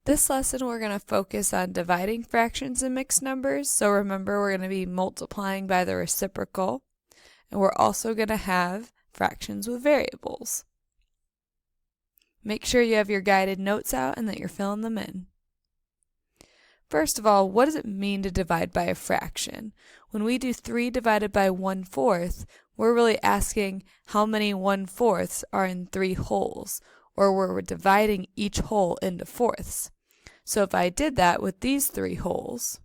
This lesson we're going to focus on dividing fractions and mixed numbers. So remember, we're going to be multiplying by the reciprocal, and we're also going to have fractions with variables. Make sure you have your guided notes out and that you're filling them in. First of all, what does it mean to divide by a fraction? When we do 3 divided by 1/4, we're really asking how many 1/4 are in 3 wholes, or we're dividing each whole into fourths. So if I did that with these 3 wholes,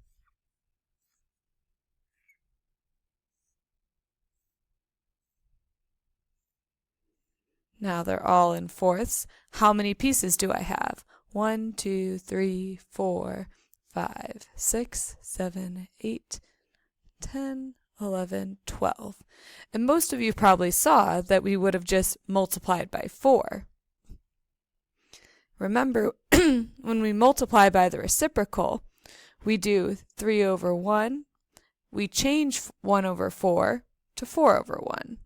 now they're all in fourths. How many pieces do I have? 1, 2, 3, 4, 5, 6, 7, 8, 10, 11, 12. And most of you probably saw that we would have just multiplied by 4. Remember, when we multiply by the reciprocal, we do 3 over 1. We change 1 over 4 to 4 over 1,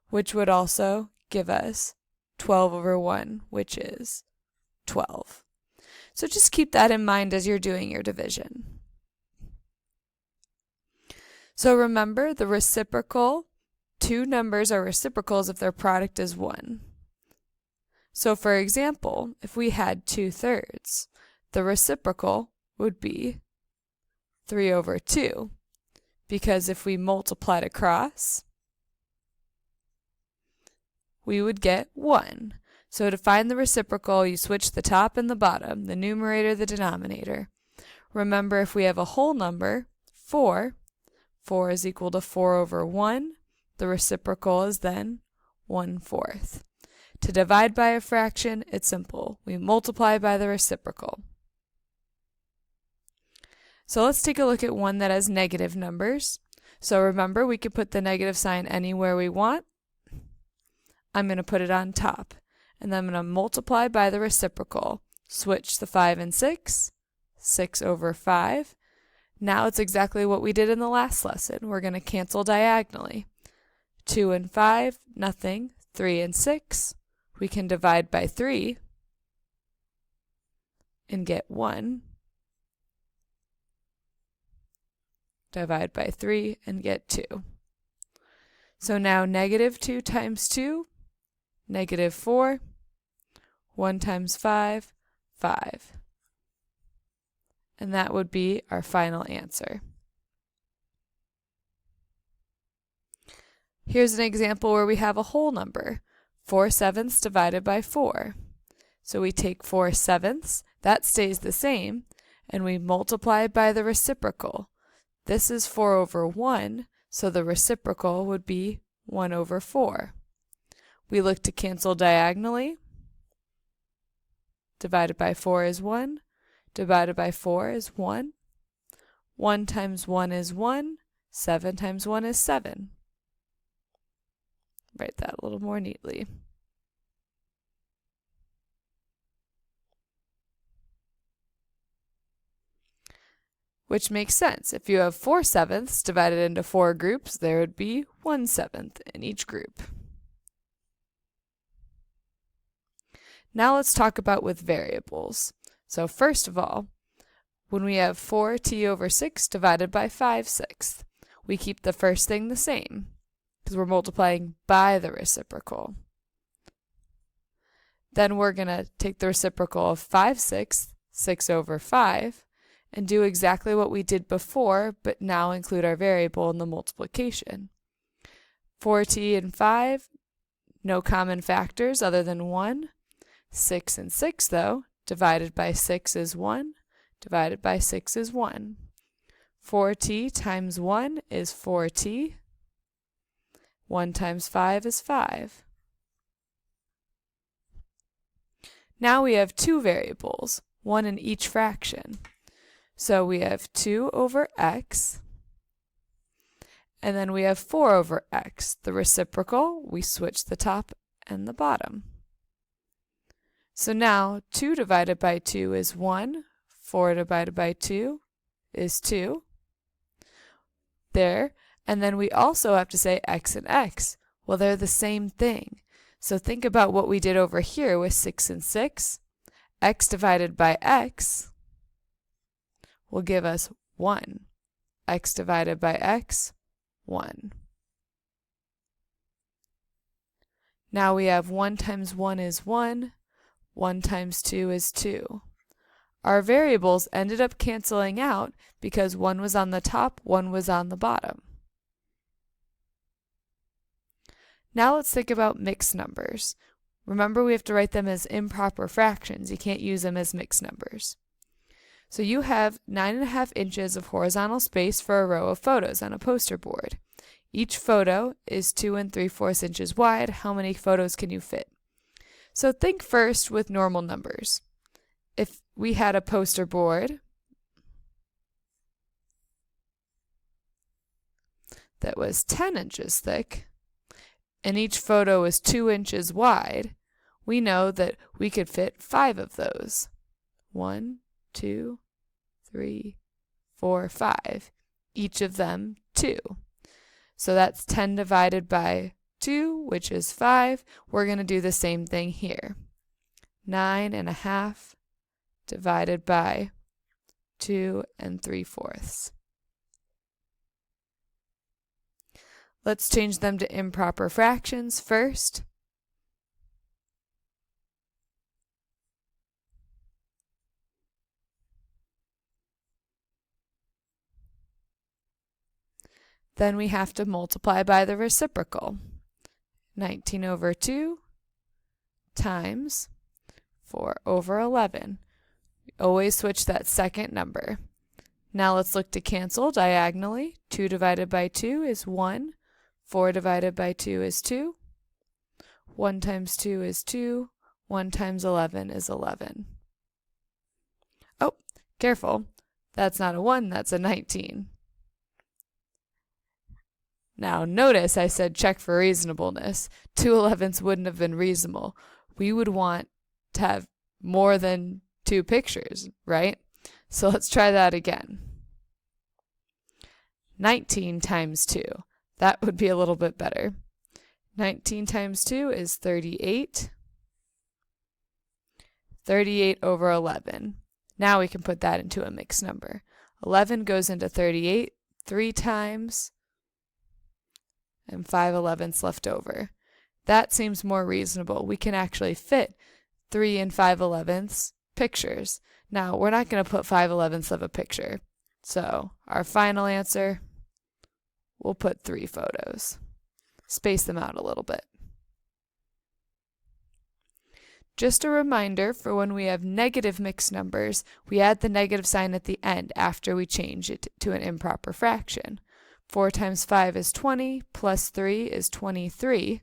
which would also give us 12 over 1, which is 12. So just keep that in mind as you're doing your division. So remember, the reciprocal, 2 numbers are reciprocals if their product is 1. So for example, if we had 2/3, the reciprocal would be 3 over 2, because if we multiplied across, we would get 1. So to find the reciprocal, you switch the top and the bottom, the numerator, the denominator. Remember, if we have a whole number, 4 is equal to 4 over 1. The reciprocal is then 1/4. To divide by a fraction, it's simple. We multiply by the reciprocal. So let's take a look at one that has negative numbers. So remember, we could put the negative sign anywhere we want. I'm going to put it on top, and then I'm going to multiply by the reciprocal. Switch the 5 and 6, 6 over 5. Now it's exactly what we did in the last lesson. We're going to cancel diagonally. 2 and 5, nothing. 3 and 6, we can divide by 3 and get 1. Divide by 3 and get 2. So now negative 2 times 2, negative 4, 1 times 5, 5. And that would be our final answer. Here's an example where we have a whole number, 4/7 divided by 4. So we take 4/7, that stays the same, and we multiply by the reciprocal. This is 4 over 1, so the reciprocal would be 1 over 4. We look to cancel diagonally. Divided by 4 is 1. Divided by 4 is 1. 1 times 1 is 1. 7 times 1 is 7. Write that a little more neatly. Which makes sense. If you have 4/7 divided into 4 groups, there would be 1/7 in each group. Now let's talk about with variables. So first of all, when we have 4t over 6 divided by 5/6, we keep the first thing the same, because we're multiplying by the reciprocal. Then we're going to take the reciprocal of 5/6, 6 over 5, and do exactly what we did before, but now include our variable in the multiplication. 4t and 5, no common factors other than 1. 6 and 6, though, divided by 6 is 1, divided by 6 is 1. 4t times 1 is 4t. 1 times 5 is 5. Now we have 2 variables, one in each fraction. So we have 2 over x, and then we have 4 over x. The reciprocal, we switch the top and the bottom. So now 2 divided by 2 is 1, 4 divided by 2 is 2. There, and then we also have to say x and x. Well, they're the same thing. So think about what we did over here with 6 and 6. x divided by x will give us 1. X divided by x, 1. Now we have 1 times 1 is 1, 1 times 2 is 2. Our variables ended up canceling out because 1 was on the top, 1 was on the bottom. Now let's think about mixed numbers. Remember, we have to write them as improper fractions. You can't use them as mixed numbers. So you have 9.5 inches of horizontal space for a row of photos on a poster board. Each photo is 2 3/4 inches wide. How many photos can you fit? So think first with normal numbers. If we had a poster board that was 10 inches thick, and each photo is 2 inches wide, we know that we could fit 5 of those. 1, 2, 3, 4, 5. Each of them 2. So that's 10 divided by 2, which is 5. We're going to do the same thing here. 9.5 divided by 2 3/4. Let's change them to improper fractions first. Then we have to multiply by the reciprocal. 19 over 2 times 4 over 11. We always switch that second number. Now let's look to cancel diagonally. 2 divided by 2 is 1. 4 divided by 2 is 2. 1 times 2 is 2. 1 times 11 is 11. Oh, careful. That's not a 1, that's a 19. Now notice I said check for reasonableness. 2 11s wouldn't have been reasonable. We would want to have more than 2 pictures, right? So let's try that again. 19 times 2. That would be a little bit better. 19 times 2 is 38. 38 over 11. Now we can put that into a mixed number. 11 goes into 38 3 times, and 5 11ths left over. That seems more reasonable. We can actually fit 3 5 11ths pictures. Now, we're not going to put 5 11ths of a picture. So, our final answer, we'll put 3 photos. Space them out a little bit. Just a reminder, for when we have negative mixed numbers, we add the negative sign at the end after we change it to an improper fraction. 4 times 5 is 20, plus 3 is 23.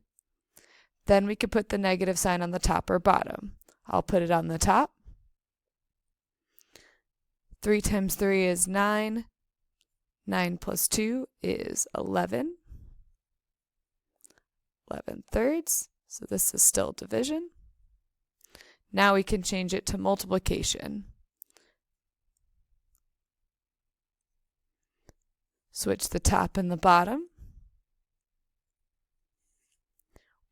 Then we could put the negative sign on the top or bottom. I'll put it on the top. 3 times 3 is 9. 9 plus 2 is 11. 11 thirds, so this is still division. Now we can change it to multiplication. Switch the top and the bottom.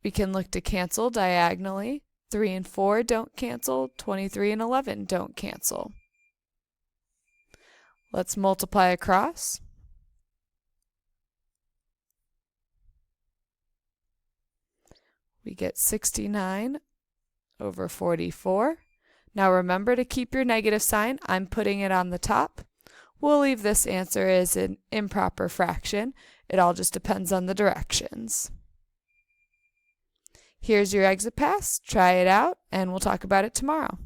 We can look to cancel diagonally. 3 and 4 don't cancel. 23 and 11 don't cancel. Let's multiply across. We get 69 over 44. Now remember to keep your negative sign. I'm putting it on the top. We'll leave this answer as an improper fraction. It all just depends on the directions. Here's your exit pass. Try it out, and we'll talk about it tomorrow.